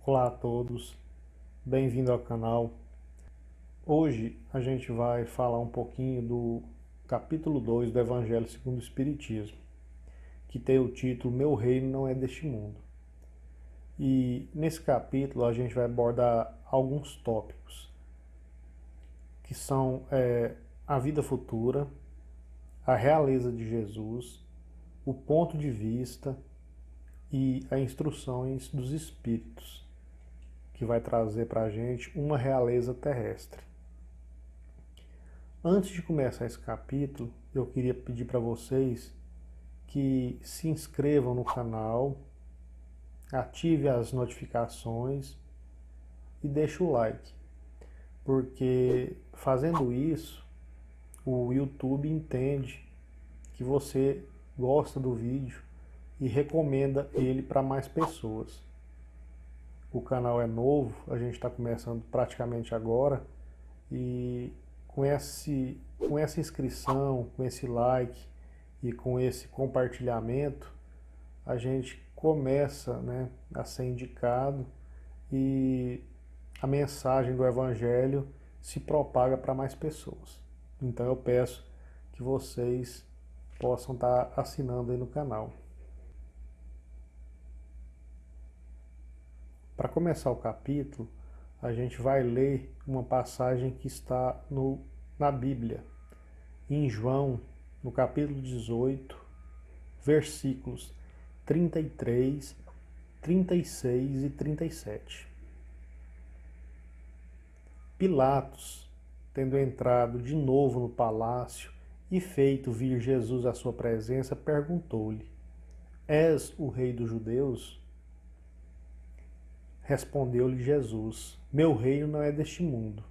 Olá a todos, bem-vindo ao canal. Hoje a gente vai falar um pouquinho do capítulo 2 do Evangelho segundo o Espiritismo, que tem o título Meu Reino Não É Deste Mundo. E nesse capítulo a gente vai abordar alguns tópicos, que são a vida futura, a realeza de Jesus, o ponto de vista e as instruções dos Espíritos, que vai trazer para a gente uma realeza terrestre. Antes de começar esse capítulo, eu queria pedir para vocês que se inscrevam no canal, ative as notificações e deixe o like, porque fazendo isso, o YouTube entende que você gosta do vídeo e recomenda ele para mais pessoas. O canal é novo, a gente está começando praticamente agora e com essa inscrição, com esse like e com esse compartilhamento, a gente começa, a ser indicado e a mensagem do Evangelho se propaga para mais pessoas. Então eu peço que vocês possam estar assinando aí no canal. Para começar o capítulo, a gente vai ler uma passagem que está na Bíblia, em João, no capítulo 18, versículos 33, 36 e 37. Pilatos, tendo entrado de novo no palácio e feito vir Jesus à sua presença, perguntou-lhe: És o rei dos judeus? Respondeu-lhe Jesus: Meu reino não é deste mundo.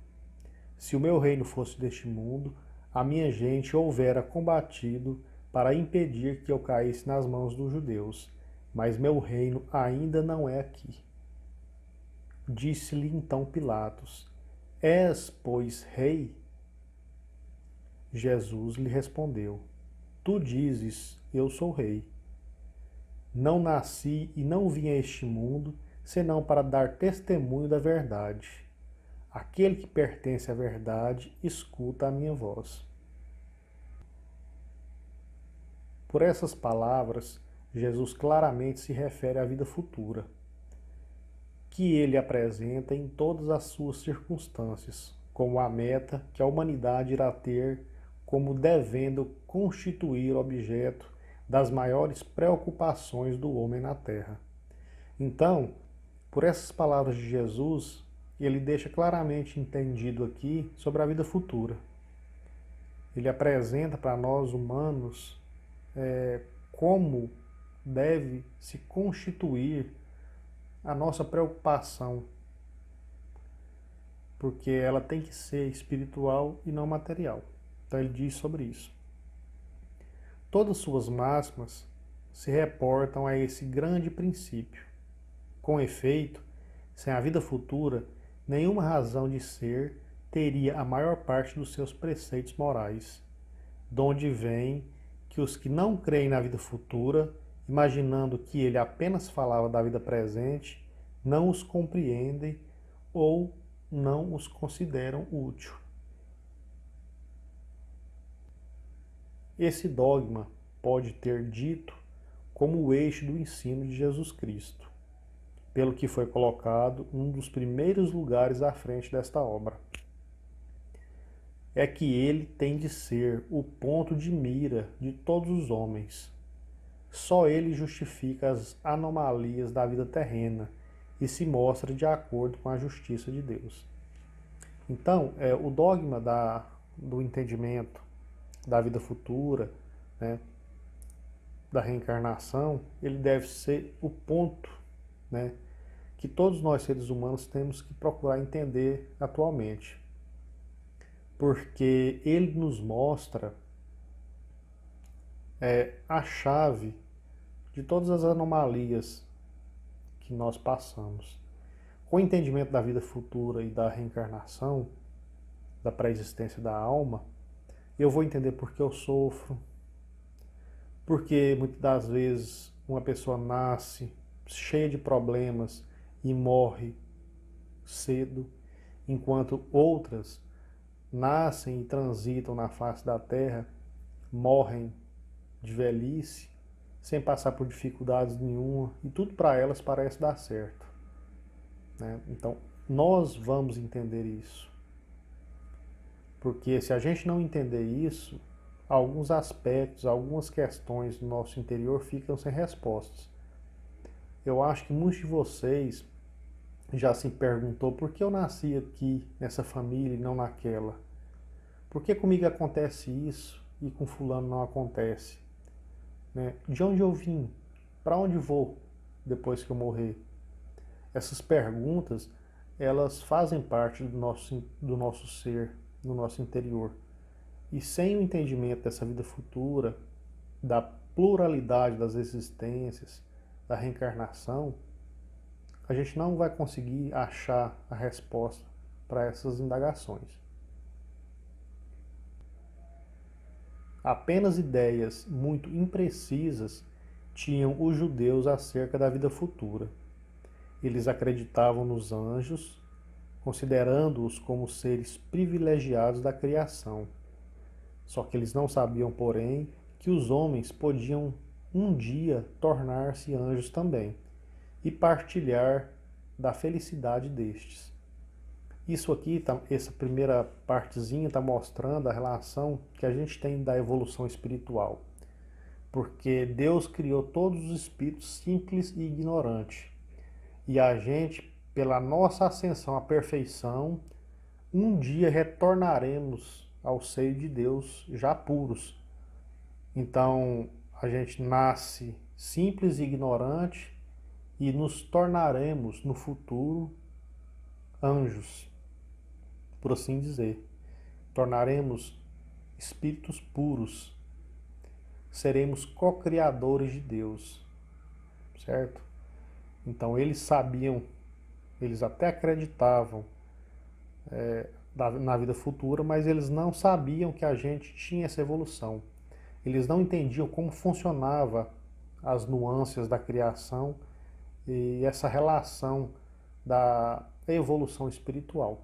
Se o meu reino fosse deste mundo, a minha gente houvera combatido para impedir que eu caísse nas mãos dos judeus, mas meu reino ainda não é aqui. Disse-lhe então Pilatos: És, pois, rei? Jesus lhe respondeu: Tu dizes, eu sou rei. Não nasci e não vim a este mundo, senão para dar testemunho da verdade. Aquele que pertence à verdade, escuta a minha voz. Por essas palavras, Jesus claramente se refere à vida futura, que ele apresenta em todas as suas circunstâncias, como a meta que a humanidade irá ter como devendo constituir objeto das maiores preocupações do homem na Terra. Então, por essas palavras de Jesus, ele deixa claramente entendido aqui sobre a vida futura. Ele apresenta para nós humanos como deve se constituir a nossa preocupação, porque ela tem que ser espiritual e não material. Então ele diz sobre isso. Todas suas máximas se reportam a esse grande princípio. Com efeito, sem a vida futura, nenhuma razão de ser teria a maior parte dos seus preceitos morais, donde vem que os que não creem na vida futura, imaginando que ele apenas falava da vida presente, não os compreendem ou não os consideram útil. Esse dogma pode ter dito como o eixo do ensino de Jesus Cristo, pelo que foi colocado um dos primeiros lugares à frente desta obra. É que ele tem de ser o ponto de mira de todos os homens. Só ele justifica as anomalias da vida terrena e se mostra de acordo com a justiça de Deus. Então, o dogma do entendimento da vida futura, da reencarnação, ele deve ser o ponto, que todos nós seres humanos temos que procurar entender atualmente. Porque ele nos mostra a chave de todas as anomalias que nós passamos. Com o entendimento da vida futura e da reencarnação, da pré-existência da alma, eu vou entender por que eu sofro, porque muitas das vezes uma pessoa nasce cheia de problemas e morre cedo, enquanto outras nascem e transitam na face da terra, morrem de velhice, sem passar por dificuldades nenhuma, e tudo para elas parece dar certo, né? Então, nós vamos entender isso. Porque se a gente não entender isso, alguns aspectos, algumas questões do nosso interior ficam sem respostas. Eu acho que muitos de vocês já se perguntou por que eu nasci aqui, nessa família e não naquela? Por que comigo acontece isso e com fulano não acontece? Né? De onde eu vim? Para onde vou depois que eu morrer? Essas perguntas, elas fazem parte do nosso ser, do nosso interior. E sem o entendimento dessa vida futura, da pluralidade das existências, da reencarnação, a gente não vai conseguir achar a resposta para essas indagações. Apenas ideias muito imprecisas tinham os judeus acerca da vida futura. Eles acreditavam nos anjos, considerando-os como seres privilegiados da criação. Só que eles não sabiam, porém, que os homens podiam um dia tornar-se anjos também e partilhar da felicidade destes. Isso aqui, essa primeira partezinha está mostrando a relação que a gente tem da evolução espiritual. Porque Deus criou todos os espíritos simples e ignorantes. E a gente, pela nossa ascensão à perfeição, um dia retornaremos ao seio de Deus já puros. Então, a gente nasce simples e ignorante e nos tornaremos no futuro anjos, por assim dizer. Tornaremos espíritos puros. Seremos co-criadores de Deus, certo? Então eles sabiam, eles até acreditavam na vida futura, mas eles não sabiam que a gente tinha essa evolução. Eles não entendiam como funcionava as nuances da criação e essa relação da evolução espiritual.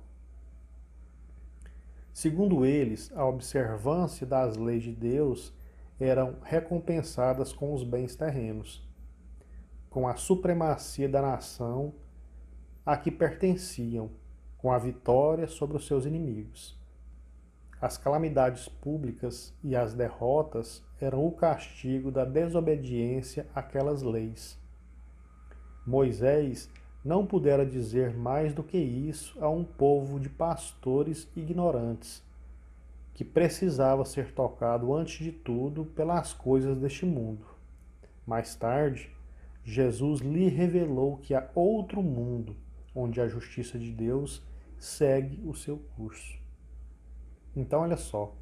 Segundo eles, a observância das leis de Deus eram recompensadas com os bens terrenos, com a supremacia da nação a que pertenciam, com a vitória sobre os seus inimigos. As calamidades públicas e as derrotas eram o castigo da desobediência àquelas leis. Moisés não pudera dizer mais do que isso a um povo de pastores ignorantes, que precisava ser tocado antes de tudo pelas coisas deste mundo. Mais tarde, Jesus lhe revelou que há outro mundo, onde a justiça de Deus segue o seu curso. Então, olha só,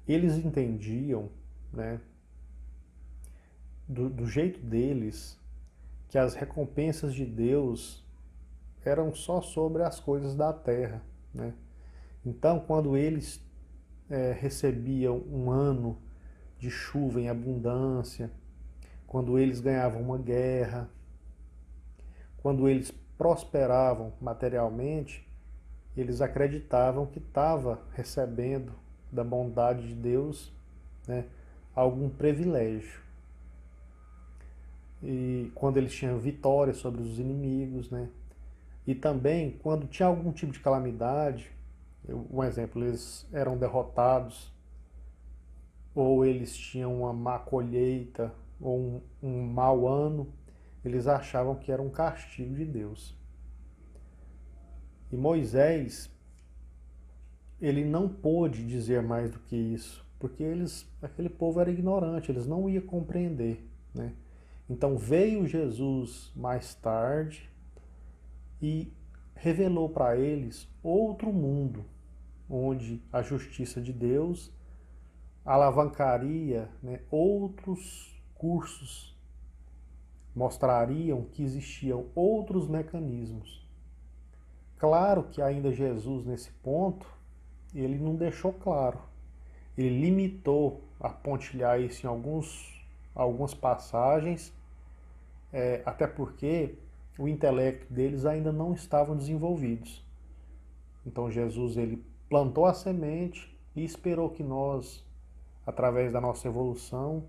eles entendiam, né, do jeito deles, que as recompensas de Deus eram só sobre as coisas da terra, né? Então, quando eles recebiam um ano de chuva em abundância, quando eles ganhavam uma guerra, quando eles prosperavam materialmente, eles acreditavam que estava recebendo da bondade de Deus, né, algum privilégio. E quando eles tinham vitória sobre os inimigos, né? E também quando tinha algum tipo de calamidade, um exemplo, eles eram derrotados, ou eles tinham uma má colheita, ou um mau ano, eles achavam que era um castigo de Deus. E Moisés, ele não pôde dizer mais do que isso, porque aquele povo era ignorante, eles não iam compreender, né? Então veio Jesus mais tarde e revelou para eles outro mundo, onde a justiça de Deus alavancaria, né, outros cursos, mostrariam que existiam outros mecanismos. Claro que ainda Jesus, nesse ponto, ele não deixou claro. ele limitou a pontilhar isso em algumas passagens, até porque o intelecto deles ainda não estavam desenvolvidos. Então Jesus ele plantou a semente e esperou que nós, através da nossa evolução,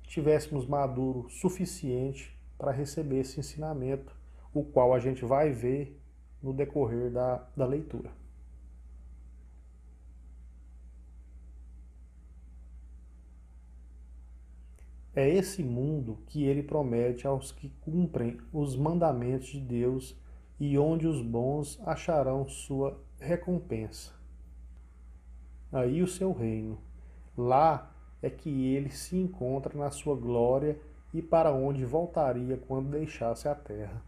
tivéssemos maduro suficiente para receber esse ensinamento, o qual a gente vai ver no decorrer da leitura. É esse mundo que ele promete aos que cumprem os mandamentos de Deus e onde os bons acharão sua recompensa. Aí o seu reino. Lá é que ele se encontra na sua glória e para onde voltaria quando deixasse a terra.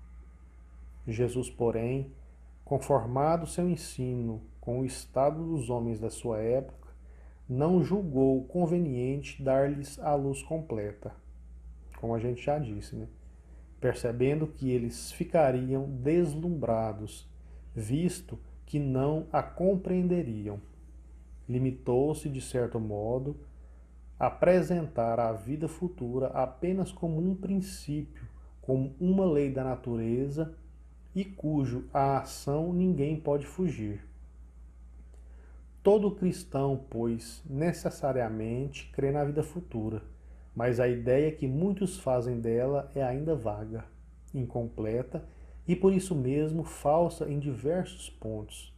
Jesus, porém, conformado seu ensino com o estado dos homens da sua época, não julgou conveniente dar-lhes a luz completa, como a gente já disse, né? Percebendo que eles ficariam deslumbrados, visto que não a compreenderiam. Limitou-se, de certo modo, a apresentar a vida futura apenas como um princípio, como uma lei da natureza e cujo a ação ninguém pode fugir. Todo cristão, pois, necessariamente crê na vida futura, mas a ideia que muitos fazem dela é ainda vaga, incompleta e por isso mesmo falsa em diversos pontos.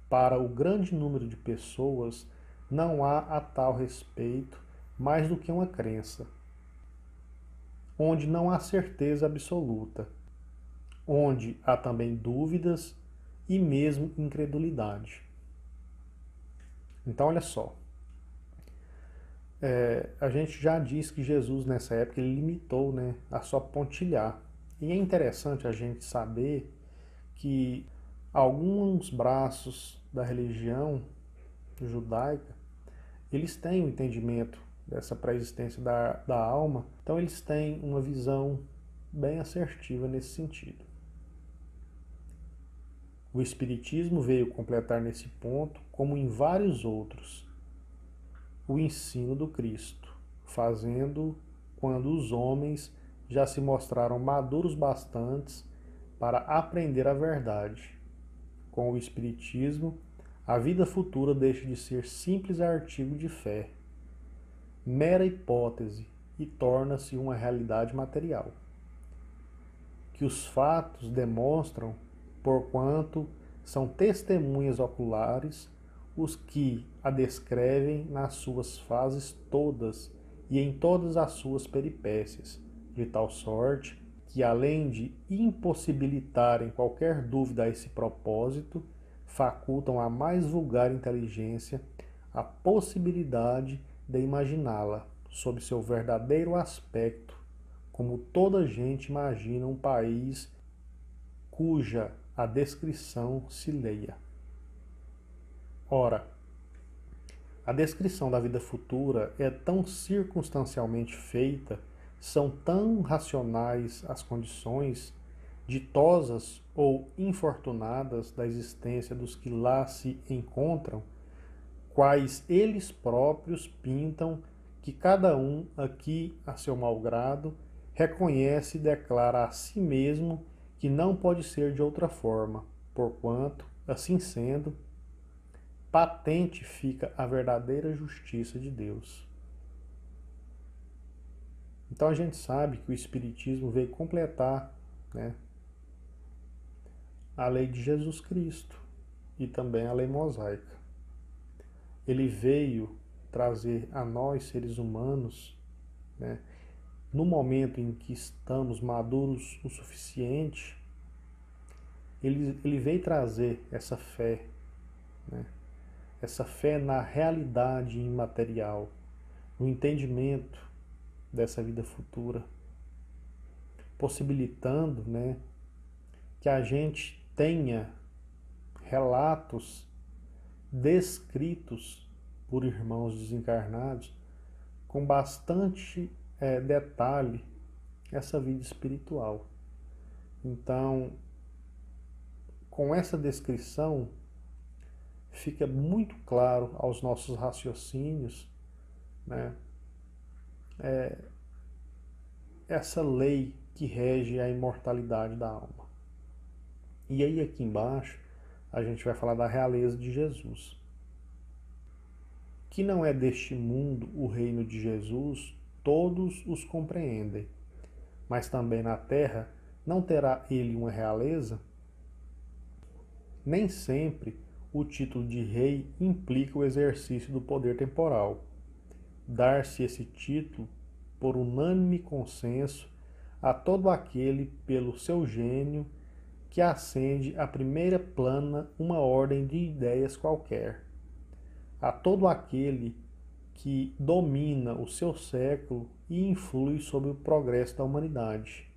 Para o grande número de pessoas, não há a tal respeito mais do que uma crença, onde não há certeza absoluta, onde há também dúvidas e mesmo incredulidade. Então, olha só, a gente já disse que Jesus nessa época ele limitou, né, a só pontilhar. E é interessante a gente saber que alguns braços da religião judaica, eles têm o entendimento dessa pré-existência da alma, então eles têm uma visão bem assertiva nesse sentido. O Espiritismo veio completar nesse ponto, como em vários outros, o ensino do Cristo, fazendo quando os homens já se mostraram maduros bastantes para aprender a verdade. Com o Espiritismo, a vida futura deixa de ser simples artigo de fé, mera hipótese, e torna-se uma realidade material, que os fatos demonstram, porquanto são testemunhas oculares os que a descrevem nas suas fases todas e em todas as suas peripécias, de tal sorte que, além de impossibilitarem qualquer dúvida a esse propósito, facultam a mais vulgar inteligência a possibilidade de imaginá-la sob seu verdadeiro aspecto, como toda gente imagina um país cuja a descrição se leia. Ora, a descrição da vida futura é tão circunstancialmente feita, são tão racionais as condições, ditosas ou infortunadas da existência dos que lá se encontram, quais eles próprios pintam, que cada um aqui, a seu malgrado, reconhece e declara a si mesmo que não pode ser de outra forma, porquanto, assim sendo, patente fica a verdadeira justiça de Deus. Então a gente sabe que o Espiritismo veio completar, né, a lei de Jesus Cristo e também a lei mosaica. Ele veio trazer a nós, seres humanos, né, no momento em que estamos maduros o suficiente, ele veio trazer essa fé, né, essa fé na realidade imaterial, no entendimento dessa vida futura, possibilitando, né, que a gente tenha relatos descritos por irmãos desencarnados com bastante detalhe essa vida espiritual. Então, com essa descrição, fica muito claro aos nossos raciocínios, né, essa lei que rege a imortalidade da alma. E aí aqui embaixo a gente vai falar da realeza de Jesus. Que não é deste mundo o reino de Jesus, todos os compreendem. Mas também na terra não terá ele uma realeza? Nem sempre o título de rei implica o exercício do poder temporal. Dar-se esse título, por unânime consenso, a todo aquele, pelo seu gênio, que acende à primeira plana uma ordem de ideias qualquer. A todo aquele que domina o seu século e influi sobre o progresso da humanidade.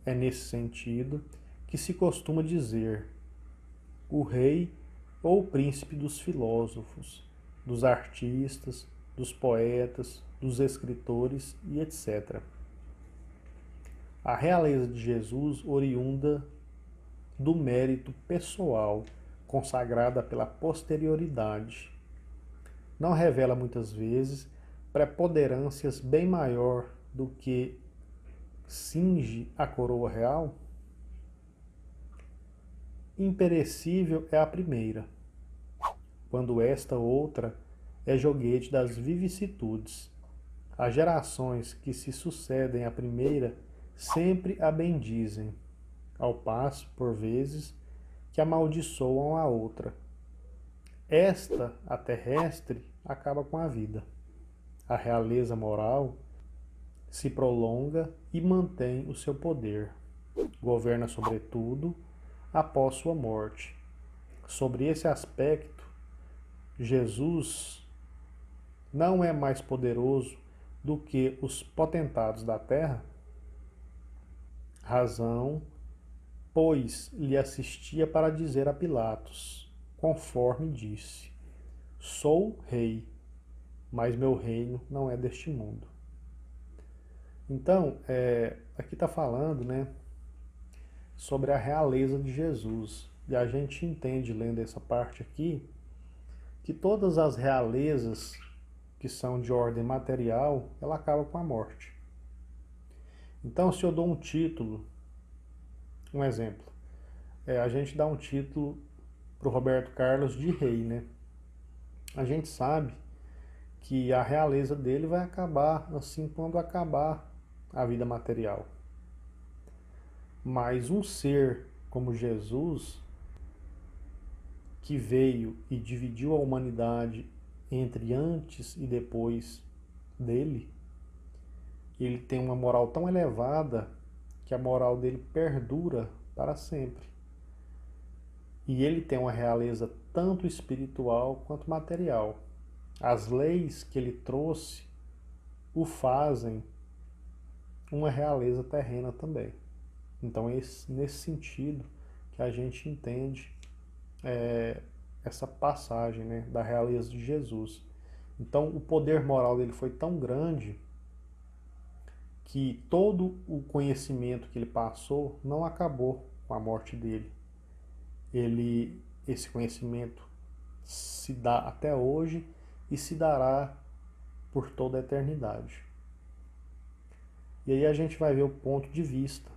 É nesse sentido que se costuma dizer o rei ou o príncipe dos filósofos, dos artistas, dos poetas, dos escritores e etc. A realeza de Jesus, oriunda do mérito pessoal, consagrada pela posterioridade, não revela muitas vezes preponderâncias bem maior do que cinge a coroa real? Imperecível é a primeira, quando esta outra é joguete das vicissitudes. As gerações que se sucedem à primeira sempre a bendizem, ao passo, por vezes, que amaldiçoam a outra. Esta, a terrestre, acaba com a vida. A realeza moral se prolonga e mantém o seu poder. Governa sobretudo após sua morte. Sobre esse aspecto, Jesus não é mais poderoso do que os potentados da terra? Razão, pois, lhe assistia para dizer a Pilatos, conforme disse: sou rei, mas meu reino não é deste mundo. Então, aqui está falando, né, sobre a realeza de Jesus. E a gente entende, lendo essa parte aqui, que todas as realezas que são de ordem material, ela acaba com a morte. Então, se eu dou um título, um exemplo, a gente dá um título para o Roberto Carlos de rei, né? A gente sabe que a realeza dele vai acabar assim quando acabar a vida material. Mas um ser como Jesus, que veio e dividiu a humanidade entre antes e depois dele, ele tem uma moral tão elevada que a moral dele perdura para sempre. E ele tem uma realeza tanto espiritual quanto material. As leis que ele trouxe o fazem uma realeza terrena também. Então é nesse sentido que a gente entende essa passagem, né, da realeza de Jesus. Então o poder moral dele foi tão grande que todo o conhecimento que ele passou não acabou com a morte dele. Esse conhecimento se dá até hoje e se dará por toda a eternidade. E aí a gente vai ver o ponto de vista.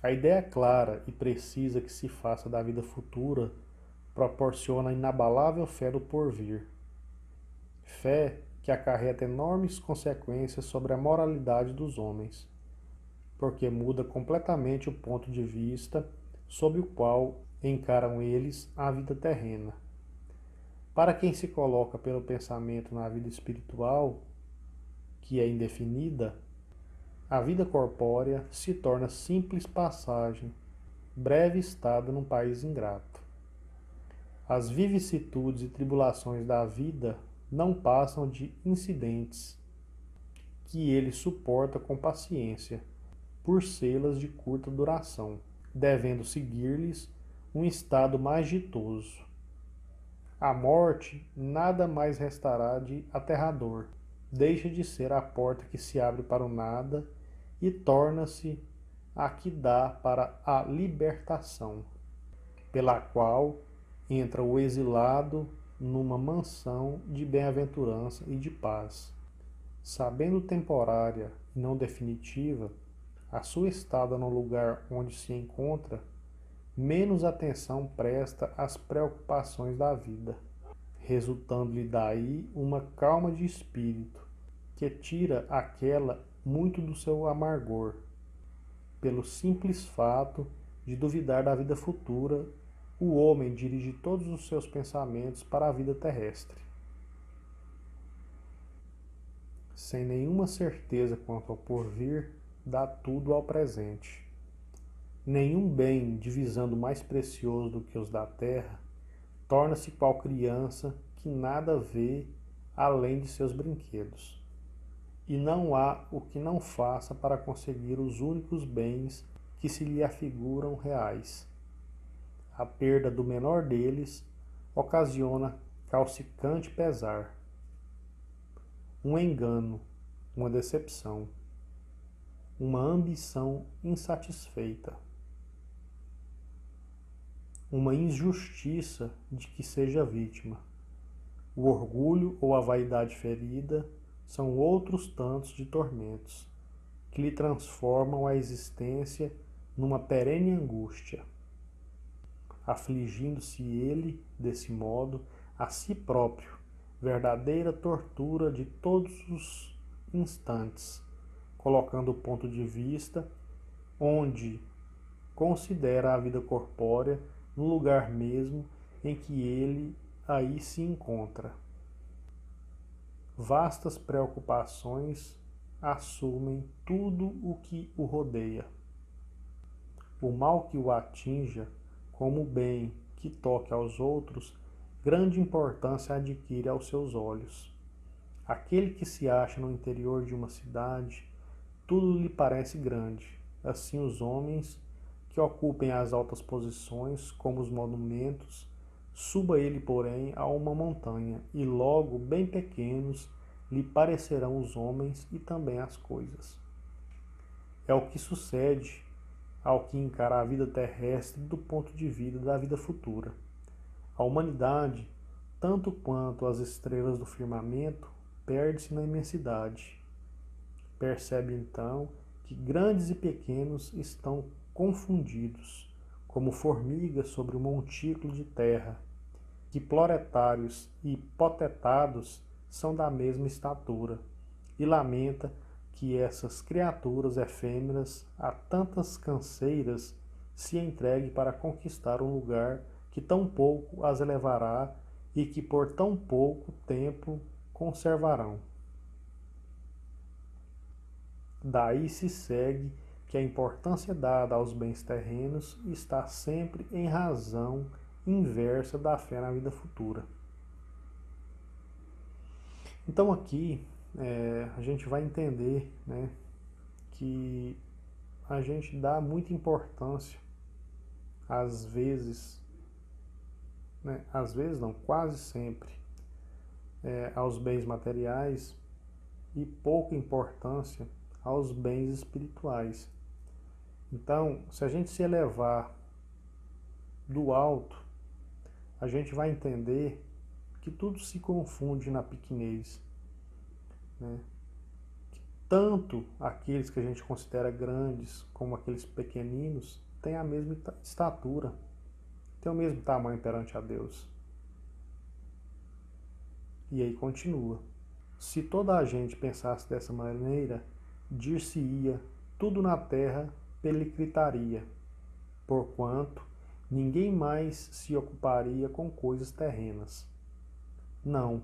A ideia clara e precisa que se faça da vida futura proporciona a inabalável fé do porvir. Fé que acarreta enormes consequências sobre a moralidade dos homens, porque muda completamente o ponto de vista sob o qual encaram eles a vida terrena. Para quem se coloca pelo pensamento na vida espiritual, que é indefinida, a vida corpórea se torna simples passagem, breve estada num país ingrato. As vicissitudes e tribulações da vida não passam de incidentes que ele suporta com paciência, por sê-las de curta duração, devendo seguir-lhes um estado mais ditoso. A morte nada mais restará de aterrador, deixa de ser a porta que se abre para o nada e torna-se a que dá para a libertação. pela qual entra o exilado numa mansão de bem-aventurança e de paz. Sabendo temporária e não definitiva a sua estada no lugar onde se encontra, menos atenção presta às preocupações da vida, resultando-lhe daí uma calma de espírito, que tira aquela muito do seu amargor, pelo simples fato de duvidar da vida futura. O homem dirige todos os seus pensamentos para a vida terrestre, sem nenhuma certeza quanto ao porvir, dá tudo ao presente. Nenhum bem, divisando mais precioso do que os da terra, torna-se qual criança que nada vê além de seus brinquedos. E não há o que não faça para conseguir os únicos bens que se lhe afiguram reais. A perda do menor deles ocasiona calcicante pesar, um engano, uma decepção, uma ambição insatisfeita, uma injustiça de que seja vítima. O orgulho ou a vaidade ferida são outros tantos de tormentos que lhe transformam a existência numa perene angústia, afligindo-se ele, desse modo, a si próprio, verdadeira tortura de todos os instantes, colocando o ponto de vista onde considera a vida corpórea no lugar mesmo em que ele aí se encontra. Vastas preocupações assumem tudo o que o rodeia. O mal que o atinja, como o bem que toque aos outros, grande importância adquire aos seus olhos. Aquele que se acha no interior de uma cidade, tudo lhe parece grande. Assim os homens que ocupem as altas posições, como os monumentos, suba ele, porém, a uma montanha, e logo bem pequenos lhe parecerão os homens e também as coisas. É o que sucede ao que encara a vida terrestre do ponto de vista da vida futura. A humanidade, tanto quanto as estrelas do firmamento, perde-se na imensidade. Percebe então que grandes e pequenos estão confundidos, como formigas sobre um montículo de terra, que proletários e potentados são da mesma estatura, e lamenta que essas criaturas efêmeras a tantas canseiras se entregue para conquistar um lugar que tão pouco as elevará e que por tão pouco tempo conservarão. Daí se segue que a importância dada aos bens terrenos está sempre em razão inversa da fé na vida futura. Então aqui a gente vai entender, né, que a gente dá muita importância, às vezes não, quase sempre, aos bens materiais e pouca importância aos bens espirituais. Então, se a gente se elevar do alto, a gente vai entender que tudo se confunde na pequenez, né? Que tanto aqueles que a gente considera grandes como aqueles pequeninos têm a mesma estatura, têm o mesmo tamanho perante a Deus. E aí continua. Se toda a gente pensasse dessa maneira, dir-se-ia tudo na terra periclitaria, porquanto ninguém mais se ocuparia com coisas terrenas. Não,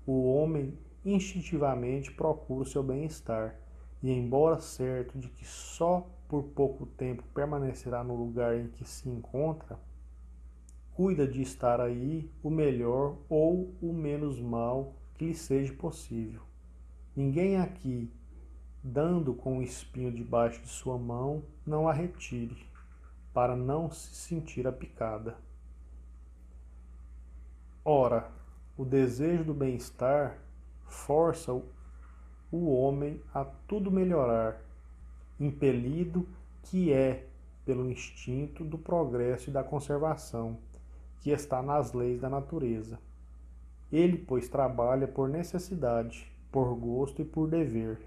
o homem instintivamente procura o seu bem-estar, e embora certo de que só por pouco tempo permanecerá no lugar em que se encontra, cuida de estar aí o melhor ou o menos mal que lhe seja possível. Ninguém aqui, dando com o espinho debaixo de sua mão, não a retire, para não se sentir a picada. Ora, o desejo do bem-estar força o homem a tudo melhorar, impelido que é pelo instinto do progresso e da conservação, que está nas leis da natureza. Ele, pois, trabalha por necessidade, por gosto e por dever,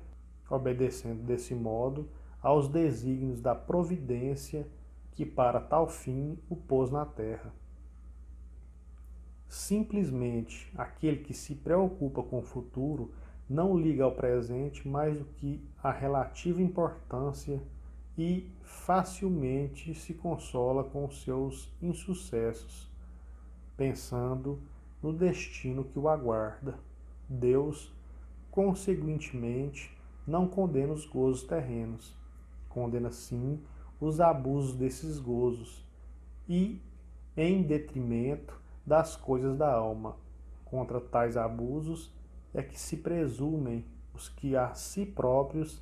obedecendo desse modo aos desígnios da providência que para tal fim o pôs na terra. Simplesmente aquele que se preocupa com o futuro não liga ao presente mais do que a relativa importância e facilmente se consola com os seus insucessos, pensando no destino que o aguarda. Deus, conseguintemente, não condena os gozos terrenos, condena sim os abusos desses gozos e, em detrimento das coisas da alma, contra tais abusos é que se presumem os que a si próprios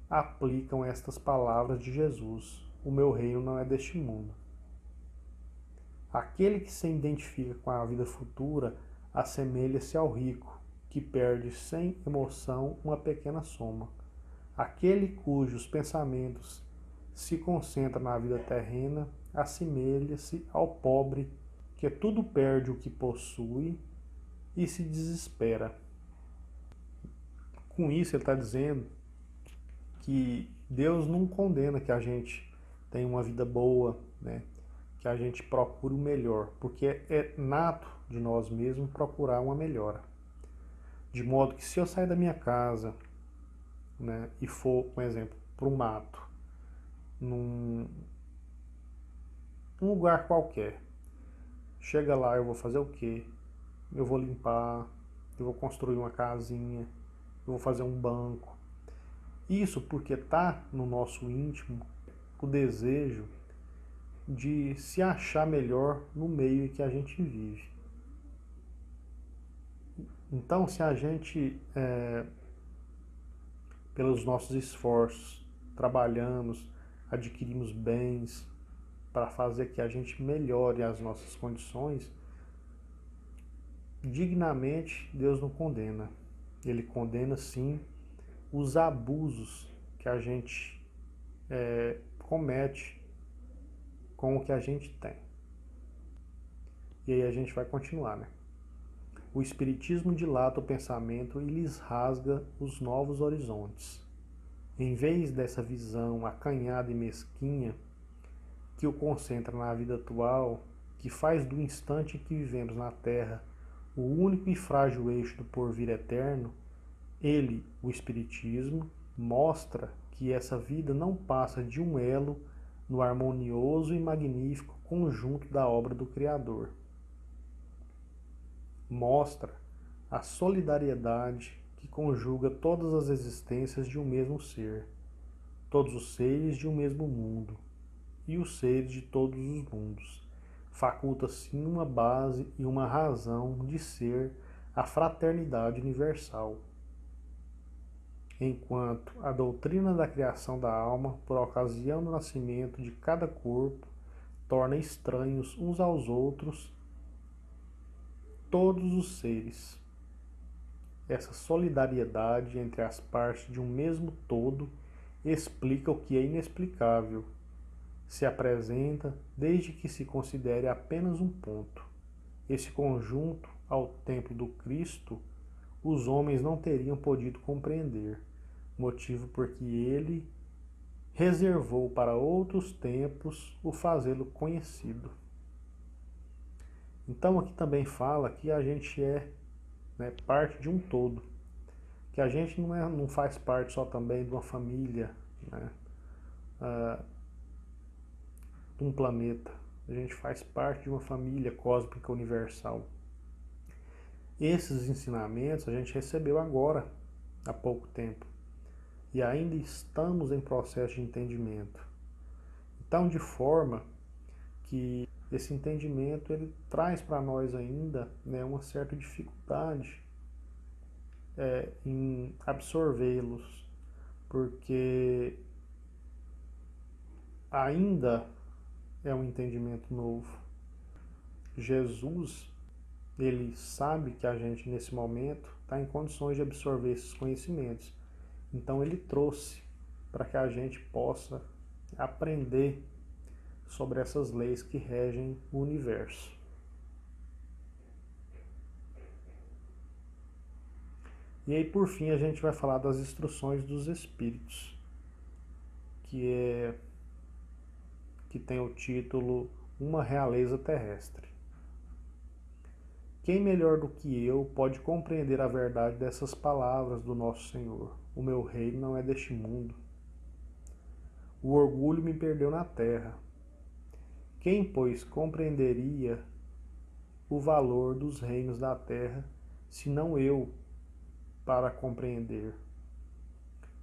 aplicam estas palavras de Jesus: o meu reino não é deste mundo. Aquele que se identifica com a vida futura assemelha-se ao rico, que perde sem emoção uma pequena soma. Aquele cujos pensamentos se concentram na vida terrena assemelha-se ao pobre que tudo perde o que possui e se desespera. Com isso ele está dizendo que Deus não condena que a gente tenha uma vida boa, né? Que a gente procure o melhor, porque é nato de nós mesmos procurar uma melhora. De modo que se eu sair da minha casa, né, e for, por exemplo, para o mato, num lugar qualquer, chega lá, eu vou fazer o quê? Eu vou limpar, eu vou construir uma casinha, eu vou fazer um banco. Isso porque está no nosso íntimo o desejo de se achar melhor no meio em que a gente vive. Então, se a gente, pelos nossos esforços, trabalhamos, adquirimos bens para fazer que a gente melhore as nossas condições, dignamente Deus não condena. Ele condena sim os abusos que a gente comete com o que a gente tem. E aí a gente vai continuar, né? O Espiritismo dilata o pensamento e lhes rasga os novos horizontes. Em vez dessa visão acanhada e mesquinha que o concentra na vida atual, que faz do instante em que vivemos na Terra o único e frágil eixo do porvir eterno, ele, o Espiritismo, mostra que essa vida não passa de um elo no harmonioso e magnífico conjunto da obra do Criador. Mostra a solidariedade que conjuga todas as existências de um mesmo ser, todos os seres de um mesmo mundo e os seres de todos os mundos. Faculta sim uma base e uma razão de ser a fraternidade universal. Enquanto a doutrina da criação da alma, por ocasião do nascimento de cada corpo, torna estranhos uns aos outros todos os seres. Essa solidariedade entre as partes de um mesmo todo explica o que é inexplicável. Se apresenta desde que se considere apenas um ponto. Esse conjunto, ao tempo do Cristo, os homens não teriam podido compreender, motivo porque ele reservou para outros tempos o fazê-lo conhecido. Então aqui também fala que a gente é, né, parte de um todo, que a gente não faz parte só também de uma família, né, de um planeta, a gente faz parte de uma família cósmica universal. Esses ensinamentos a gente recebeu agora, há pouco tempo, e ainda estamos em processo de entendimento. Então, de forma que esse entendimento ele traz para nós ainda, né, uma certa dificuldade em absorvê-los, porque ainda é um entendimento novo. Jesus, ele sabe que a gente nesse momento está em condições de absorver esses conhecimentos. Então ele trouxe para que a gente possa aprender sobre essas leis que regem o universo. E aí, por fim, a gente vai falar das instruções dos espíritos, que tem o título Uma Realeza Terrestre. Quem melhor do que eu pode compreender a verdade dessas palavras do nosso Senhor? O meu reino não é deste mundo. O orgulho me perdeu na terra. Quem, pois, compreenderia o valor dos reinos da terra, senão eu, para compreender?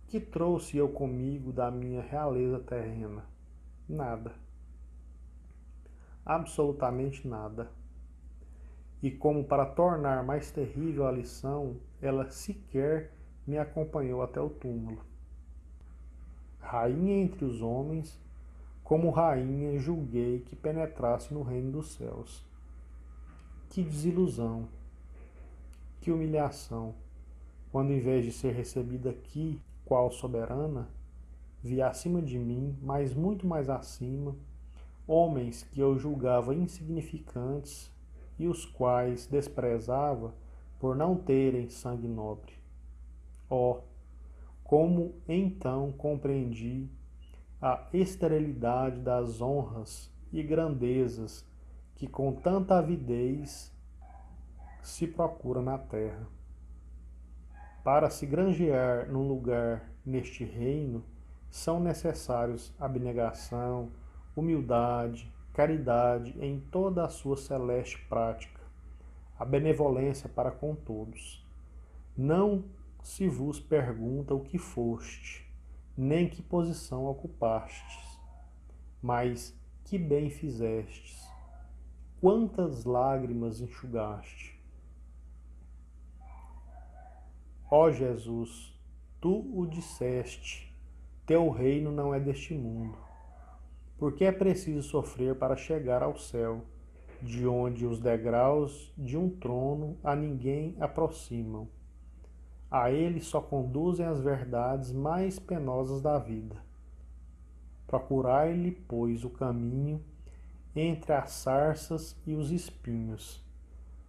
Que trouxe eu comigo da minha realeza terrena? Nada. Absolutamente nada. E como para tornar mais terrível a lição, ela sequer me acompanhou até o túmulo. Rainha entre os homens, como rainha julguei que penetrasse no reino dos céus. Que desilusão, que humilhação, quando em vez de ser recebida aqui, qual soberana, vi acima de mim, mas muito mais acima, homens que eu julgava insignificantes e os quais desprezava por não terem sangue nobre. Oh, como então compreendi a esterilidade das honras e grandezas que com tanta avidez se procura na terra. Para se granjear num lugar neste reino, são necessários abnegação, humildade, caridade em toda a sua celeste prática, a benevolência para com todos. Não se vos pergunta o que foste, nem que posição ocupastes, mas que bem fizestes, quantas lágrimas enxugaste. Ó Jesus, tu o disseste, teu reino não é deste mundo. Porque é preciso sofrer para chegar ao céu, de onde os degraus de um trono a ninguém aproximam. A ele só conduzem as verdades mais penosas da vida. Procurai-lhe, pois, o caminho entre as sarças e os espinhos,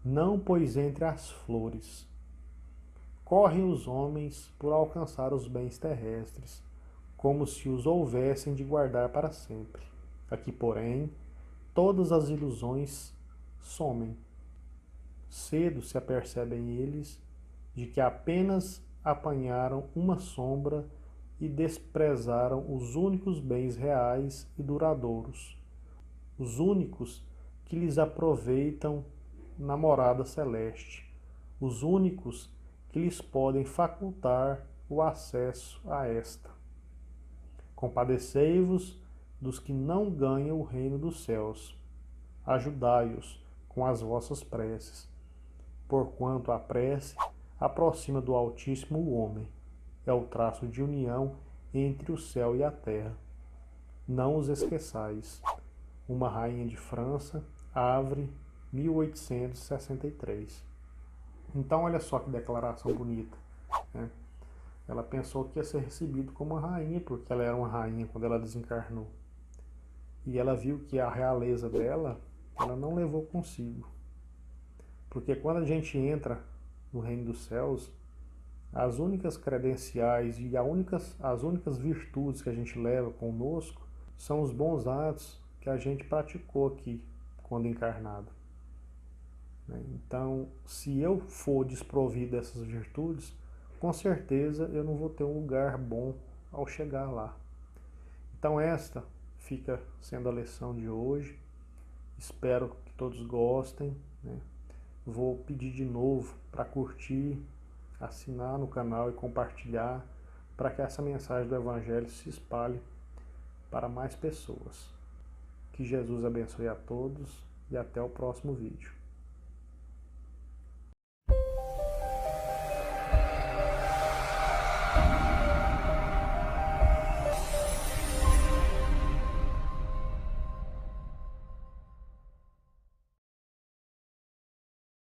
não pois entre as flores. Correm os homens por alcançar os bens terrestres, como se os houvessem de guardar para sempre. Aqui, porém, todas as ilusões somem. Cedo se apercebem eles de que apenas apanharam uma sombra e desprezaram os únicos bens reais e duradouros, os únicos que lhes aproveitam na morada celeste, os únicos que lhes podem facultar o acesso a esta. Compadecei-vos dos que não ganham o reino dos céus. Ajudai-os com as vossas preces, porquanto a prece aproxima do Altíssimo o homem. É o traço de união entre o céu e a terra. Não os esqueçais. Uma rainha de França, Havre, 1863. Então, olha só que declaração bonita, né? Ela pensou que ia ser recebido como uma rainha, porque ela era uma rainha quando ela desencarnou. E ela viu que a realeza dela, ela não levou consigo. Porque quando a gente entra no reino dos céus, as únicas credenciais e as únicas virtudes que a gente leva conosco são os bons atos que a gente praticou aqui, quando encarnado. Então, se eu for desprovido dessas virtudes, com certeza eu não vou ter um lugar bom ao chegar lá. Então esta fica sendo a lição de hoje. Espero que todos gostem, né? Vou pedir de novo para curtir, assinar no canal e compartilhar para que essa mensagem do Evangelho se espalhe para mais pessoas. Que Jesus abençoe a todos e até o próximo vídeo.